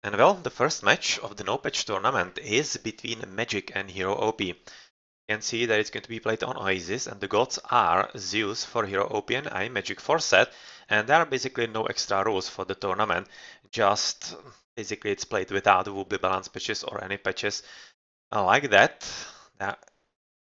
And well, the first match of the no patch tournament is between Magic and HerroOP. You can see that it's going to be played on Oasis, and the gods are Zeus for HerroOP and I, Magic for set, and there are basically no extra rules for the tournament, just basically it's played without will-be balance patches or any patches like that.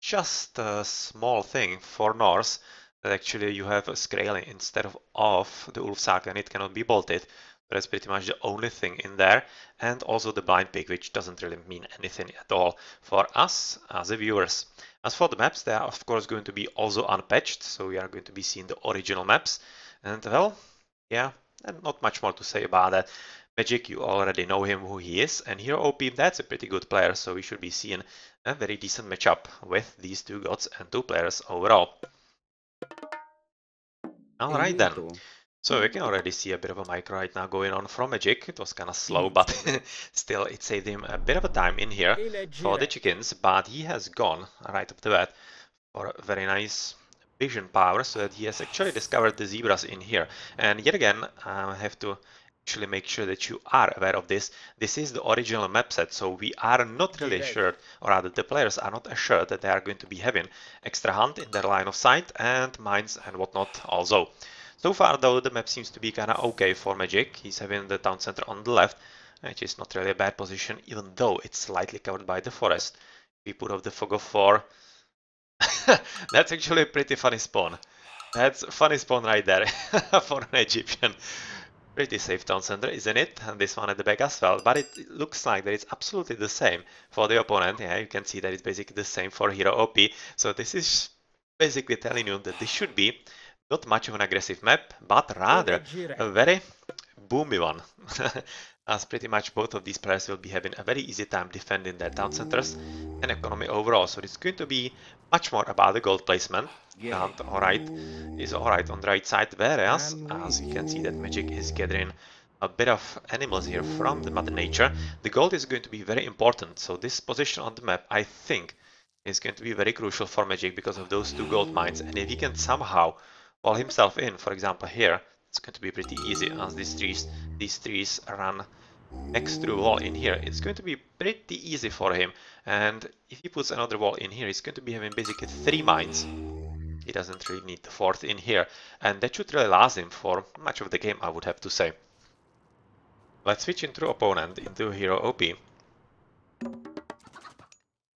Just a small thing for Norse, that actually you have a Skraeling instead of the Ulfsak and it cannot be bolted. That's pretty much the only thing in there, and also the blind pick, which doesn't really mean anything at all for us as the viewers. As for the maps, they are of course going to be also unpatched, so we are going to be seeing the original maps. And well, yeah, and not much more to say about that. Magic, you already know him, who he is, and HerroOP, that's a pretty good player, so we should be seeing a very decent matchup with these two gods and two players overall. Alright then. So we can already see a bit of a mic right now going on from Magic. It was kind of slow, but still it saved him a bit of a time in here for the chickens, but he has gone right up the bat for a very nice vision power, so that he has actually discovered the zebras in here. And yet again, I have to actually make sure that you are aware of this. This is the original map set, so we are not really sure, or rather the players are not assured that they are going to be having extra hunt in their line of sight and mines and whatnot also. So far though, the map seems to be kinda okay for Magic. He's having the town center on the left, which is not really a bad position, even though it's slightly covered by the forest. We put off the fog of 4. That's actually a pretty funny spawn. That's a funny spawn right there for an Egyptian. Pretty safe town center, isn't it? And this one at the back as well. But it looks like that it's absolutely the same for the opponent. Yeah, you can see that it's basically the same for HerroOP. So this is basically telling you that this should be not much of an aggressive map, but rather a very boomy one. As pretty much both of these players will be having a very easy time defending their town centers and economy overall. So it's going to be much more about the gold placement. And alright is alright on the right side, whereas as you can see that Magic is gathering a bit of animals here from the Mother Nature. The gold is going to be very important, so this position on the map I think is going to be very crucial for Magic because of those two gold mines, and if he can somehow wall himself in, for example here, it's going to be pretty easy as these trees run next to the wall in here. It's going to be pretty easy for him, and if he puts another wall in here, he's going to be having basically 3 mines. He doesn't really need the 4th in here, and that should really last him for much of the game, I would have to say. Let's switch into opponent, into HerroOP.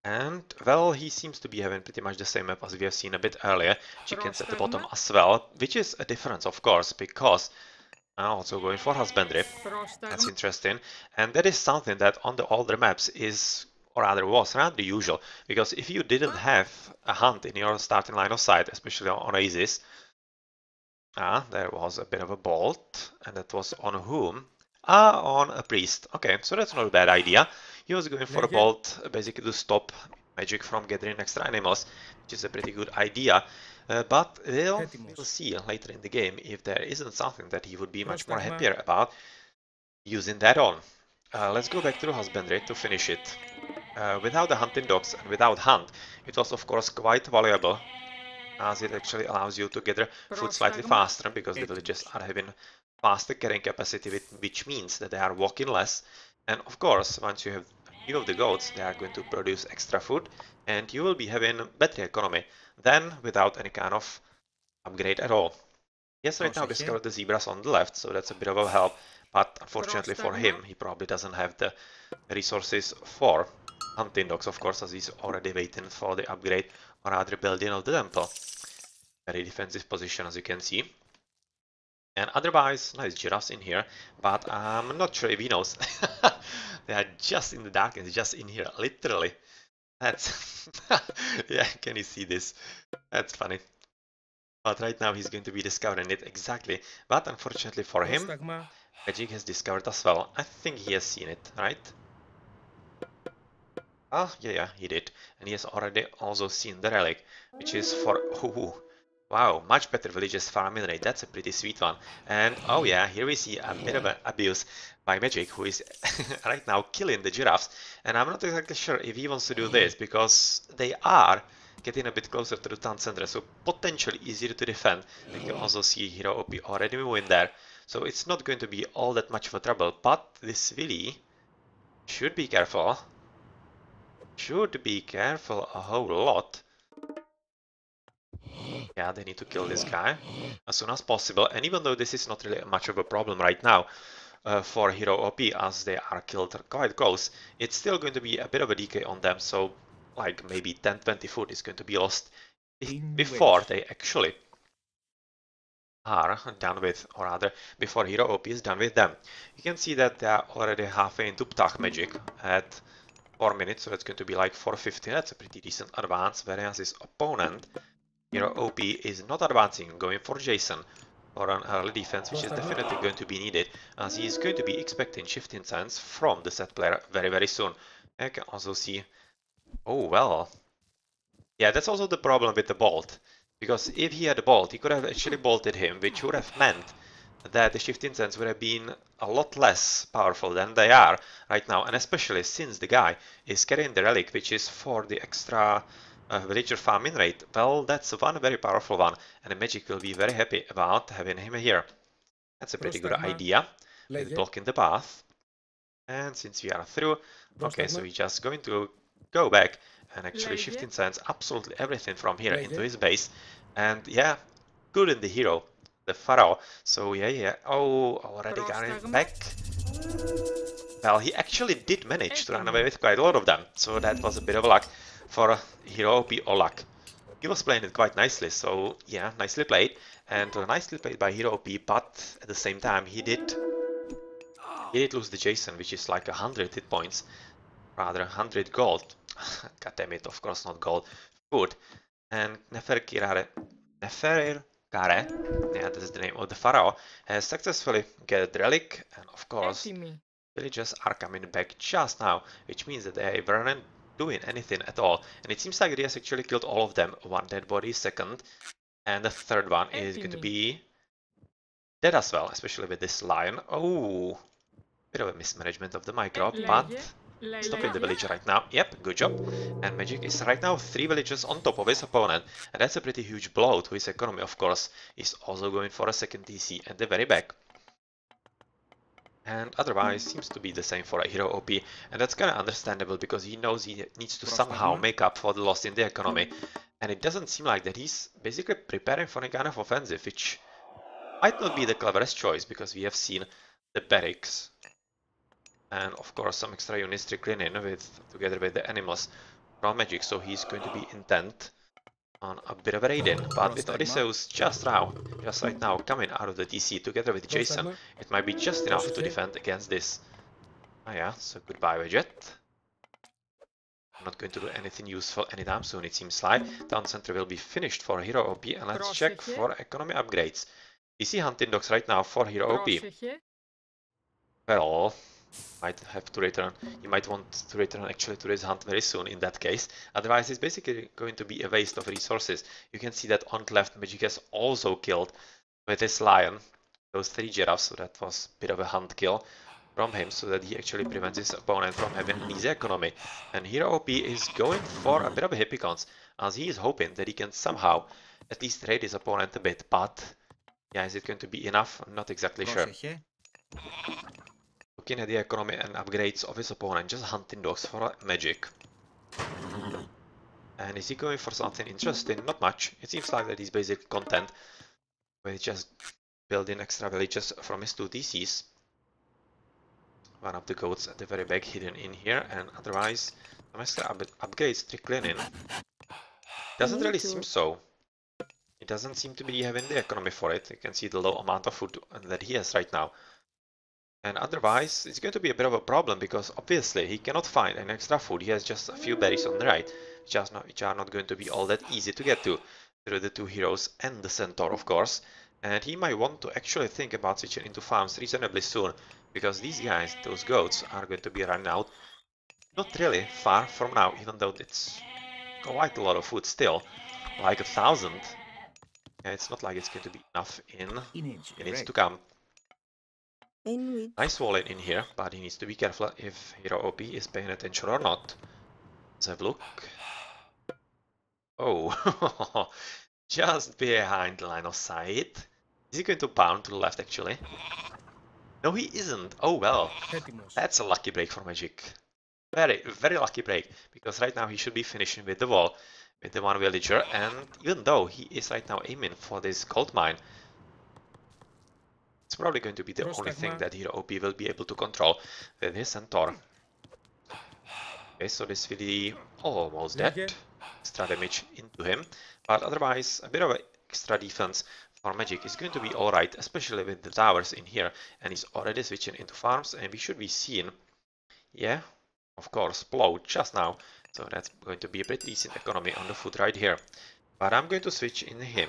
And, well, he seems to be having pretty much the same map as we have seen a bit earlier. Chickens at the bottom as well, which is a difference, of course, because also going for husbandry. That's interesting. And that is something that on the older maps is, or rather was, rather usual. Because if you didn't have a hunt in your starting line of sight, especially on Oasis, there was a bit of a bolt, and that was on whom? On a priest. Okay, so that's not a bad idea. He was going for a bolt, basically to stop Magic from gathering extra animals, which is a pretty good idea. But we'll see later in the game if there isn't something that he would be much more happier about using that on. Let's go back to the husbandry to finish it. Without the hunting dogs and without hunt, it was of course quite valuable, as it actually allows you to gather food slightly faster because the villagers are having faster carrying capacity, which means that they are walking less. And of course, once you have a few of the goats, they are going to produce extra food, and you will be having better economy than without any kind of upgrade at all. Yes, right now discovered the zebras on the left, so that's a bit of a help, but unfortunately for him, he probably doesn't have the resources for hunting dogs, of course, as he's already waiting for the upgrade or rather building of the temple. Very defensive position, as you can see. And otherwise, nice giraffes in here, but I'm not sure if he knows. They are just in the darkness, just in here, literally. That's... yeah, can you see this? That's funny. But right now he's going to be discovering it exactly. But unfortunately for him, Magic has discovered as well. I think he has seen it, right? Ah, yeah, he did. And he has already also seen the relic, which is for... Ooh, wow, much better villages farming rate. That's a pretty sweet one. And oh yeah, here we see a bit of an abuse by Magic, who is right now killing the giraffes. And I'm not exactly sure if he wants to do this, because they are getting a bit closer to the town center, so potentially easier to defend. You can also see HerroOP already moving there. So it's not going to be all that much of a trouble, but this Willy Should be careful. Should be careful a whole lot. Yeah, they need to kill this guy as soon as possible. And even though this is not really much of a problem right now for HerroOP, as they are killed quite close, it's still going to be a bit of a decay on them. So like maybe 10-20 foot is going to be lost before they actually are done with, or rather before HerroOP is done with them. You can see that they are already halfway into Ptach magic at 4 minutes, so that's going to be like 450. That's a pretty decent advance, whereas his opponent HerroOP is not advancing, going for Jason for an early defense, which is definitely going to be needed, as he is going to be expecting shifting sands from the set player very soon. I can also see, oh well, yeah, that's also the problem with the bolt, because if he had a bolt, he could have actually bolted him, which would have meant that the shifting sands would have been a lot less powerful than they are right now, and especially since the guy is carrying the relic, which is for the extra villager farming rate. Well, that's one very powerful one, and the Magic will be very happy about having him here. That's a pretty good idea with blocking the path. And since we are through, okay, so we're just going to go back and actually shifting sands absolutely everything from here into his base. And yeah, good in the hero, the Pharaoh. So yeah, oh, already got him back. Well, he actually did manage to run away with quite a lot of them, so that was a bit of luck for HerroOP or luck. He was playing it quite nicely, so yeah, nicely played, and nicely played by HerroOP, but at the same time he did lose the Jason, which is like 100 hit points, rather 100 gold. God damn it, of course not gold, food. And Neferkare, yeah, this is the name of the Pharaoh, has successfully get the relic, and of course villagers are coming back just now, which means that they weren't doing anything at all. And it seems like he has actually killed all of them. One dead body, second, and the third one is going to be dead as well, especially with this lion. Oh, bit of a mismanagement of the micro, but stopping the villager right now. Yep, good job. And Magic is right now 3 villagers on top of his opponent, and that's a pretty huge blow to his economy, of course. He's also going for a second DC at the very back. And otherwise seems to be the same for a HerroOP, and that's kind of understandable because he knows he needs to somehow make up for the loss in the economy, and it doesn't seem like that he's basically preparing for any kind of offensive, which might not be the cleverest choice because we have seen the barracks and of course some extra units trickling in together with the animals from Magic, so he's going to be intent on a bit of a raid-in, but with Odysseus just right now coming out of the DC together with Jason, it might be just enough to defend against this. Oh yeah, so goodbye Widget. I'm not going to do anything useful anytime soon, it seems like. Town center will be finished for HerroOP, and let's check for economy upgrades. DC hunting dogs right now for HerroOP. Well, might have to return. You might want to return actually to this hunt very soon in that case. Otherwise, it's basically going to be a waste of resources. You can see that on the left, Magic has also killed with his lion those 3 giraffes, so that was a bit of a hunt kill from him, so that he actually prevents his opponent from having an easy economy. And HerroOP is going for a bit of a hippicons, as he is hoping that he can somehow at least raid his opponent a bit, but yeah, is it going to be enough? I'm not exactly sure. Looking at the economy and upgrades of his opponent, just hunting dogs for Magic. And is he going for something interesting? Not much. It seems like that he's basically content with just building extra villages from his 2 DCs. One of the goats at the very back hidden in here, and otherwise some extra upgrades trickling in. Doesn't really seem so. It doesn't seem to be having the economy for it. You can see the low amount of food that he has right now. And otherwise, it's going to be a bit of a problem because obviously he cannot find an extra food. He has just a few berries on the right, which are not going to be all that easy to get to through the 2 heroes and the centaur, of course. And he might want to actually think about switching into farms reasonably soon because these guys, those goats, are going to be running out. Not really far from now, even though it's quite a lot of food still, like 1,000. Yeah, it's not like it's going to be enough in minutes to come. Nice wall in here, but he needs to be careful if HerroOP is paying attention or not. Let's have a look. Oh, just behind the line of sight. Is he going to pound to the left actually? No, he isn't. Oh well. That's a lucky break for Magic. Very, very lucky break. Because right now he should be finishing with the wall. With the one villager. And even though he is right now aiming for this gold mine, it's probably going to be the only thing that HerroOP will be able to control with his Centaur. Okay, so this will be almost dead. Extra damage into him. But otherwise, a bit of extra defense for Magic is going to be alright, especially with the towers in here. And he's already switching into farms, and we should be seeing, yeah, of course, plow just now. So that's going to be a pretty decent economy on the foot right here. But I'm going to switch into him.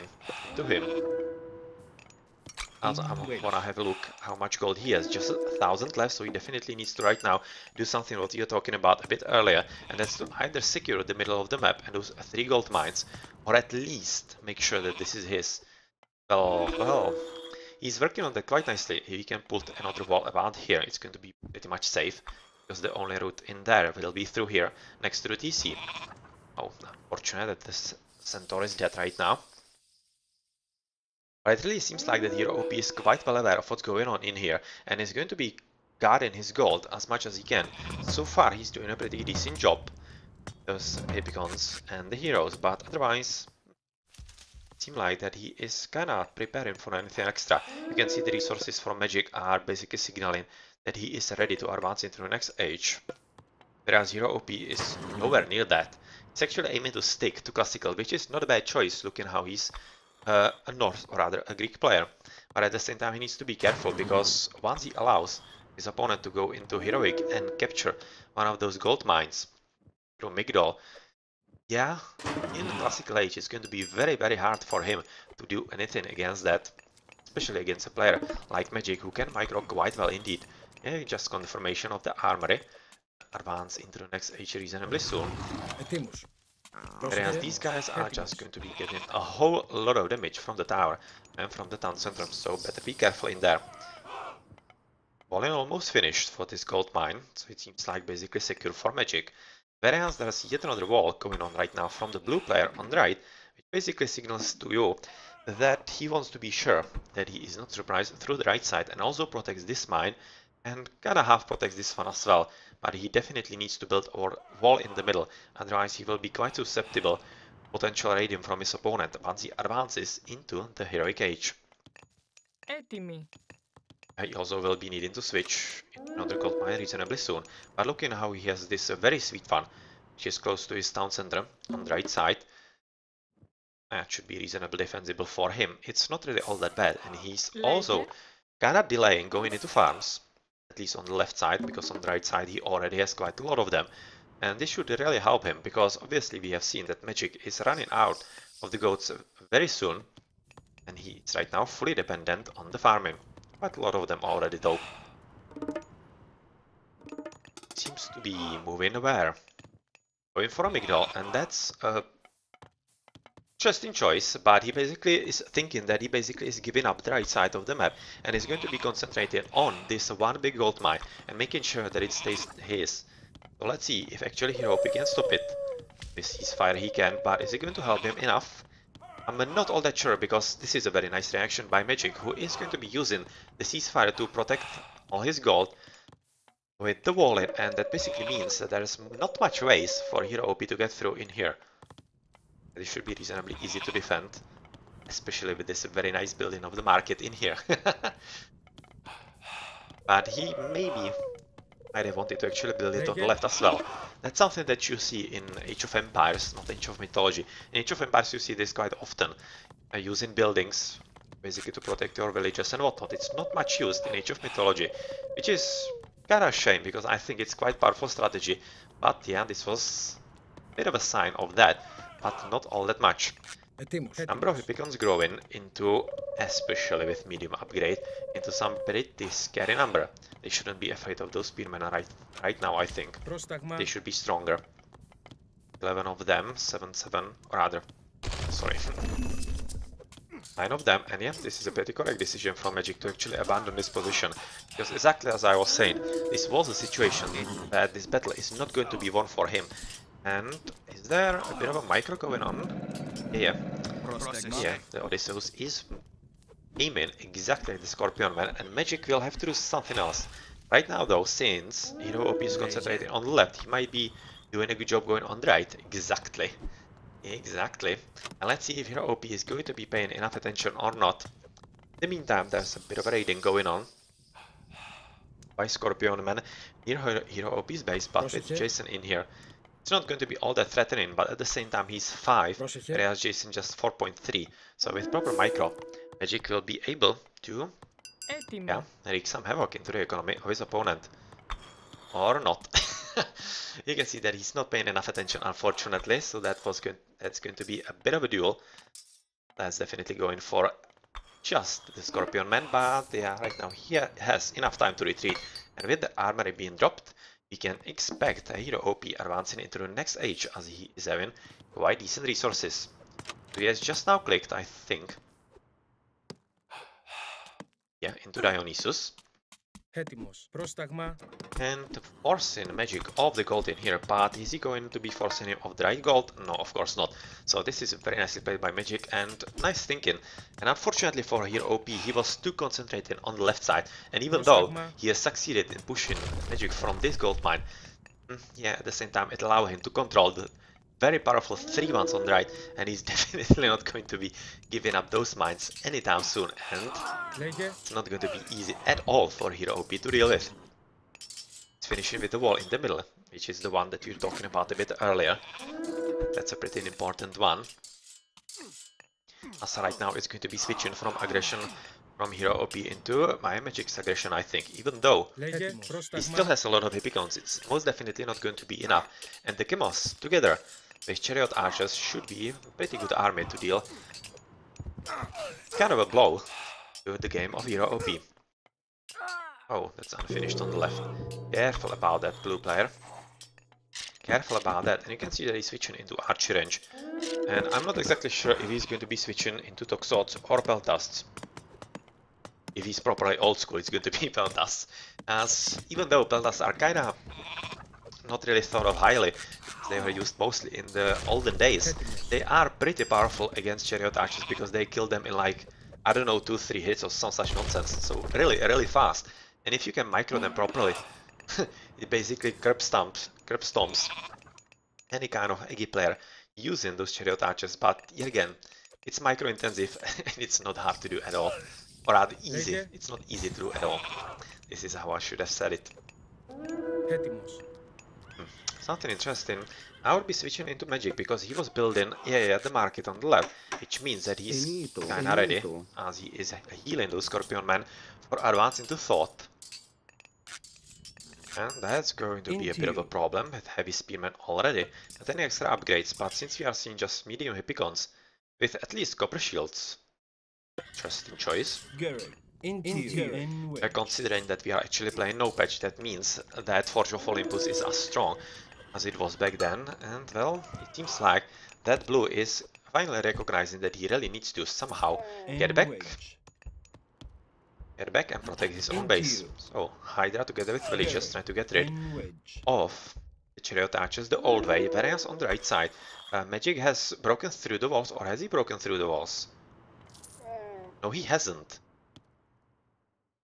Also, I want to have a look how much gold he has. Just 1,000 left, so he definitely needs to right now do something what you were talking about a bit earlier, and that's to either secure the middle of the map and those 3 gold mines, or at least make sure that this is his. Well, he's working on that quite nicely. If he can put another wall about here, it's going to be pretty much safe, because the only route in there will be through here, next to the TC. Oh, unfortunate that this Centaur is dead right now. But it really seems like that HerroOP is quite well aware of what's going on in here, and is going to be guarding his gold as much as he can. So far he's doing a pretty decent job, those Epicons and the heroes, but otherwise it seems like that he is kinda preparing for anything extra. You can see the resources from Magic are basically signaling that he is ready to advance into the next age, whereas HerroOP is nowhere near that. He's actually aiming to stick to classical, which is not a bad choice looking how he's a Norse, or rather a Greek player, but at the same time he needs to be careful, because once he allows his opponent to go into heroic and capture one of those gold mines through Migdol, yeah, in the classical age it's going to be very, very hard for him to do anything against that, especially against a player like Magic, who can micro quite well indeed. Yeah, just confirmation of the armory. Advance into the next age reasonably soon. Whereas these guys are just going to be getting a whole lot of damage from the tower and from the town center, so better be careful in there. Walling almost finished for this gold mine, so it seems like basically secure for Magic. Whereas there's yet another wall going on right now from the blue player on the right, which basically signals to you that he wants to be sure that he is not surprised through the right side, and also protects this mine and kinda half protects this one as well. But he definitely needs to build a wall in the middle, otherwise he will be quite susceptible to potential radium from his opponent once he advances into the heroic age. He also will be needing to switch into another gold mine reasonably soon, but looking how he has this very sweet one, which is close to his town center on the right side. That should be reasonably defensible for him. It's not really all that bad, and he's also kinda delaying going into farms, at least on the left side, because on the right side he already has quite a lot of them. And this should really help him, because obviously we have seen that Magic is running out of the goats very soon, and he is right now fully dependent on the farming. Quite a lot of them already though. Seems to be moving where? Going for a Migdol, and that's a interesting choice, but he basically is thinking that he basically is giving up the right side of the map and is going to be concentrated on this one big gold mine and making sure that it stays his. So let's see if actually HerroOP can stop it. With ceasefire he can, but is it going to help him enough? I'm not all that sure, because this is a very nice reaction by Magic, who is going to be using the ceasefire to protect all his gold with the wall in, and that basically means that there's not much ways for HerroOP to get through in here. It should be reasonably easy to defend, especially with this very nice building of the market in here. But he maybe might have wanted to actually build it on the left as well. That's something that you see in Age of Empires, not Age of Mythology. In Age of Empires you see this quite often, using buildings basically to protect your villages and whatnot. It's not much used in Age of Mythology, which is kinda a shame, because I think it's quite powerful strategy. But yeah, this was a bit of a sign of that, but not all that much. Number of Epicons growing into, especially with medium upgrade, into some pretty scary number. They shouldn't be afraid of those spearmen right now, I think. They should be stronger. 11 of them, 7, or rather, sorry, 9 of them, and yes, this is a pretty correct decision from Magic to actually abandon this position, because exactly as I was saying, this was a situation that this battle is not going to be won for him. And is there a bit of a micro going on? Yeah, the Odysseus is aim in exactly at the Scorpion Man, and Magic will have to do something else. Right now though, since HerroOP is concentrating on the left, he might be doing a good job going on the right. Exactly. Exactly. And let's see if HerroOP is going to be paying enough attention or not. In the meantime, there's a bit of a raiding going on by Scorpion Man near HerroOP's base, but with Jason in here, it's not going to be all that threatening, but at the same time he's 5, whereas Jason just 4.3. So with proper micro, Magic will be able to wreak some havoc into the economy of his opponent. Or not. You can see that he's not paying enough attention, unfortunately, so that's going to be a bit of a duel. That's definitely going for just the Scorpion Man, but yeah, right now he has enough time to retreat, and with the armory being dropped, we can expect a HerroOP advancing into the next age, as he is having quite decent resources. So he has just now clicked, I think, yeah, into Dionysus, and forcing Magic of the gold in here, but is he going to be forcing him of the right gold? No, of course not. So this is very nicely played by Magic, and nice thinking. And unfortunately for HerroOP, he was too concentrated on the left side, and even though he has succeeded in pushing Magic from this gold mine, yeah, at the same time it allowed him to control the very powerful 3 ones on the right, and he's definitely not going to be giving up those mines anytime soon, and it's not going to be easy at all for HerroOP to deal with. It's finishing with the wall in the middle, which is the one that we were talking about a bit earlier. That's a pretty important one. As right now it's going to be switching from aggression from HerroOP into my Magic's aggression, I think, even though he still has a lot of Hippicons, it's most definitely not going to be enough, and the Chemos together with Chariot Archers should be a pretty good army to deal kind of a blow to the game of HerroOP. Oh, that's unfinished on the left. Careful about that, blue player. Careful about that, and you can see that he's switching into archer range. And I'm not exactly sure if he's going to be switching into Toxotes or Peltasts. If he's properly old school, it's going to be Peltasts. As even though Peltasts are kinda not really thought of highly, they were used mostly in the olden days, they are pretty powerful against Chariot Archers because they kill them in like, I don't know, 2-3 hits or some such nonsense. So really fast. And if you can micro them properly, it basically curb stomps any kind of Eggy player using those Chariot Archers, but yet again, it's micro intensive and it's not hard to do at all. Or rather easy, it's not easy to do at all. This is how I should have said it. Something interesting, I would be switching into Magic because he was building the market on the left, which means that he's kinda ready, as he is healing those Scorpion Man for advancing to Thought. And that's going to be a bit of a problem with Heavy Spearman already, not any extra upgrades, but since we are seeing just medium Hippicons with at least copper shields. Interesting choice. Considering that we are actually playing no patch, that means that Forge of Olympus is as strong as it was back then, and well, it seems like that blue is finally recognizing that he really needs to somehow get back and protect his own base. So Hydra together with villagers trying to get rid of the Chariot Archers the old way, whereas on the right side Magic has broken through the walls, or has he broken through the walls? No, he hasn't.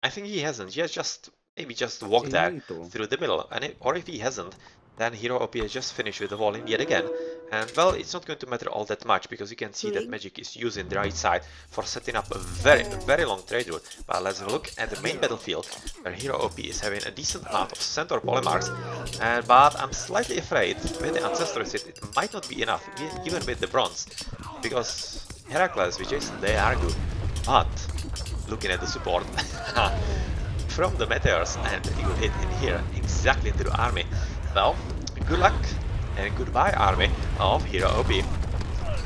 I think he hasn't. He has just maybe just walked there through the middle, and or if he hasn't, then HerroOP has just finished with the wall in yet again. And well, it's not going to matter all that much because you can see that Magic is using the right side for setting up a very long trade route. But let's look at the main battlefield where HerroOP is having a decent amount of Centaur Polemarchs. But I'm slightly afraid with the Ancestral Seed it might not be enough, even with the bronze, because Heracles with Jason, they are good. But looking at the support from the Meteors and a good hit in here, exactly into the army. Well, good luck and goodbye army of HerroOP.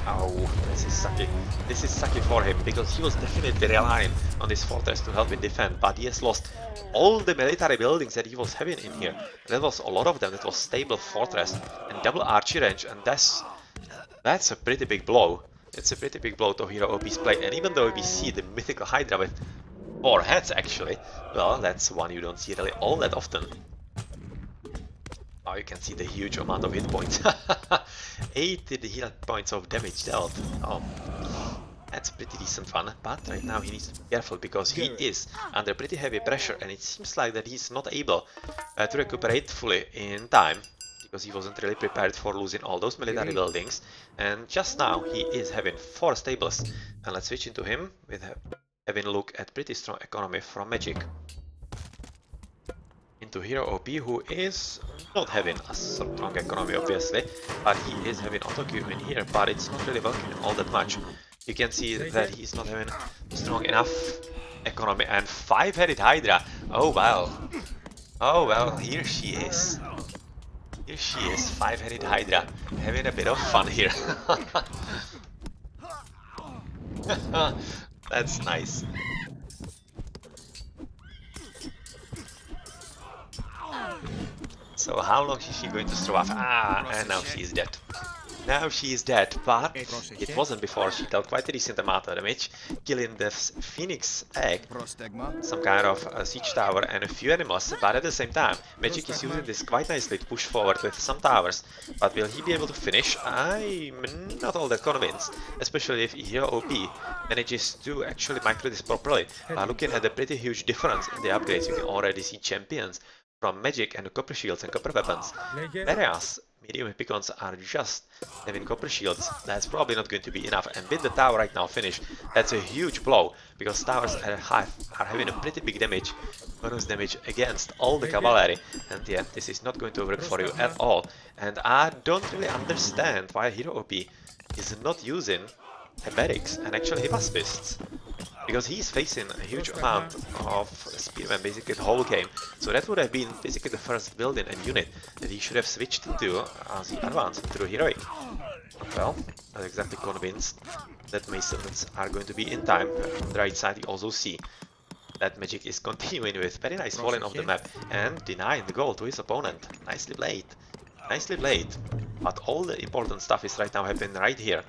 Oh, this is sucky. This is sucky for him because he was definitely relying on this fortress to help him defend, but he has lost all the military buildings that he was having in here. That was a lot of them. That was stable fortress and double archer range, and that's a pretty big blow. It's a pretty big blow to HerroOP's play, and even though we see the mythical Hydra with 4 heads actually, well, that's one you don't see really all that often. Oh, you can see the huge amount of hit points. 80 hit points of damage dealt. Oh, That's a pretty decent one, but right now he needs to be careful because he is under pretty heavy pressure and it seems like that he's not able to recuperate fully in time because he wasn't really prepared for losing all those military buildings. And just now he is having 4 stables. And let's switch into him with having a look at pretty strong economy from Magic. Into HerroOP, who is not having a strong economy obviously, but he is having auto queue in here, but it's not really working all that much. You can see that he's not having strong enough economy. And 5-headed Hydra. Oh well. Oh well, here she is. Here she is, 5-headed Hydra, having a bit of fun here. That's nice. So how long is she going to survive? Ah, and now she is dead. Now she is dead, but it wasn't before. She dealt quite a decent amount of damage, killing the Phoenix egg, some kind of siege tower and a few animals, but at the same time, Magic is using this quite nicely to push forward with some towers. But will he be able to finish? I'm not all that convinced, especially if HerroOP manages to actually micro this properly. Looking at the pretty huge difference in the upgrades, you can already see champions from Magic and copper shields and copper weapons, whereas medium beacons are just having copper shields. That's probably not going to be enough, and with the tower right now finished, that's a huge blow, because towers are having a pretty big damage, bonus damage against all the cavalry, and yeah, this is not going to work for you at all. And I don't really understand why HerroOP is not using barracks and actually Hipaspists, because he's facing a huge amount of spearmen basically the whole game. So that would have been basically the first building and unit that he should have switched into as he advanced through Heroic. Well, not exactly convinced that Masons are going to be in time. On the right side you also see that Magic is continuing with very nice falling off the map and denying the goal to his opponent. Nicely played. Nicely played. But all the important stuff is right now happening right here.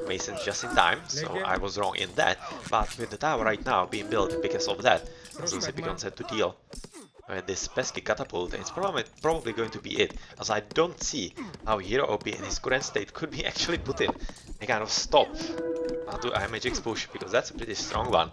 Masons just in time, so I was wrong in that, but with the tower right now being built because of that, Zeus becomes had to deal with this pesky catapult. It's probably going to be it, as I don't see how HerroOP in his current state could be actually put in a kind of stop to Magic's push, because that's a pretty strong one.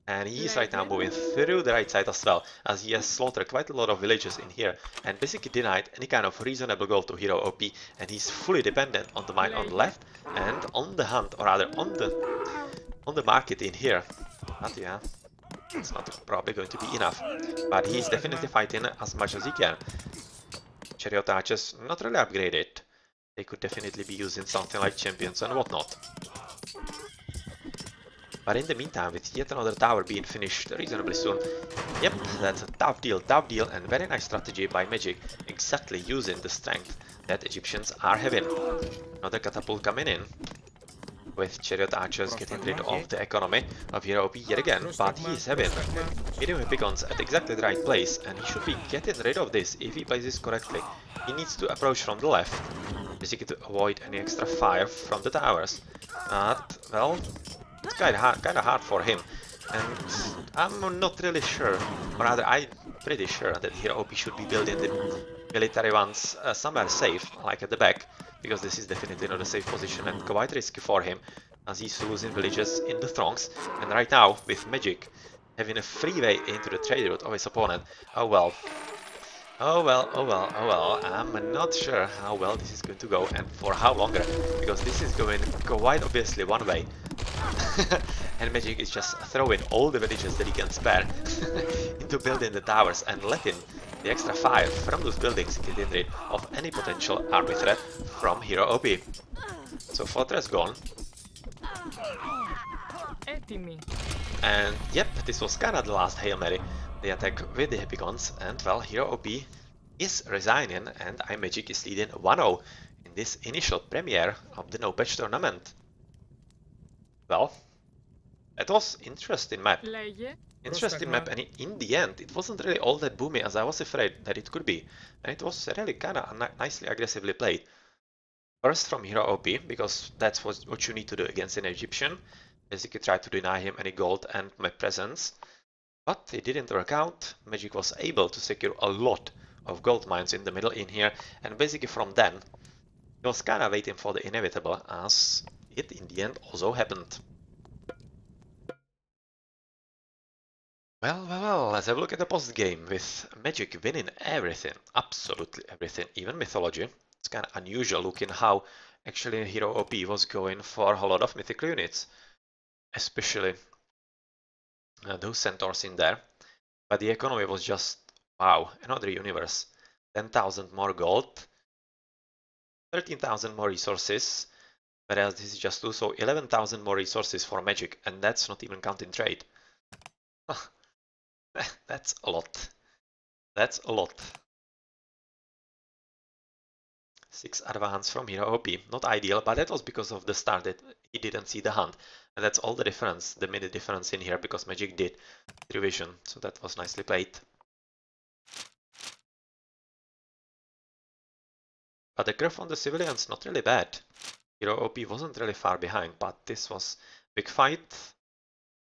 And he is right now moving through the right side as well, as he has slaughtered quite a lot of villages in here and basically denied any kind of reasonable goal to HerroOP, and he's fully dependent on the mine on the left and on the hunt, or rather on the market in here. But yeah, it's not probably going to be enough, but he's definitely fighting as much as he can. Chariot archers not really upgraded. They could definitely be using something like champions and whatnot. But in the meantime, with yet another tower being finished reasonably soon, yep, that's a tough deal, and very nice strategy by Magic, exactly using the strength that Egyptians are having. Another catapult coming in, with chariot archers getting rid of the economy of HerroOP yet again, but he is having medium beacons at exactly the right place, and he should be getting rid of this if he plays this correctly. He needs to approach from the left, basically to avoid any extra fire from the towers. But, well, it's kind of hard for him, and I'm not really sure, or rather I'm pretty sure that HerroOP should be building the military ones somewhere safe, like at the back, because this is definitely not a safe position and quite risky for him, as he's losing villages in the throngs. And right now, with Magic having a freeway into the trade route of his opponent, oh well, I'm not sure how well this is going to go and for how longer, because this is going quite obviously one way. And Magic is just throwing all the villages that he can spare into building the towers and letting the extra fire from those buildings get rid of any potential army threat from HerroOP. So fortress gone. And yep, this was kinda the last Hail Mary, the attack with the Epicons, and well, HerroOP is resigning and iMagic is leading 1-0 in this initial premiere of the No Patch tournament. Well, it was interesting map. Interesting map, and in the end it wasn't really all that boomy as I was afraid that it could be, and it was really kinda nicely aggressively played. First from HerroOP, because that's what you need to do against an Egyptian, basically try to deny him any gold and map presence, but it didn't work out. Magic was able to secure a lot of gold mines in the middle in here, and basically from then he was kinda waiting for the inevitable, as it in the end also happened. Well, let's have a look at the post game with Magic winning everything, absolutely everything, even Mythology. It's kind of unusual looking how actually HerroOP was going for a lot of mythical units, especially those centaurs in there. But the economy was just, wow, another universe. 10,000 more gold, 13,000 more resources, whereas this is just 2, so 11,000 more resources for Magic, and that's not even counting trade. That's a lot. That's a lot. 6 advance from HerroOP. Not ideal, but that was because of the start that he didn't see the hand. And that's all the difference, the minute difference in here, because Magic did revision. So that was nicely played. But the curve on the civilians, not really bad. HerroOP wasn't really far behind, but this was big fight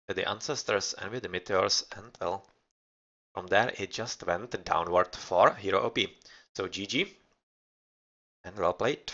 with the ancestors and with the meteors, and well, from there it just went downward for HerroOP. So GG, and well played.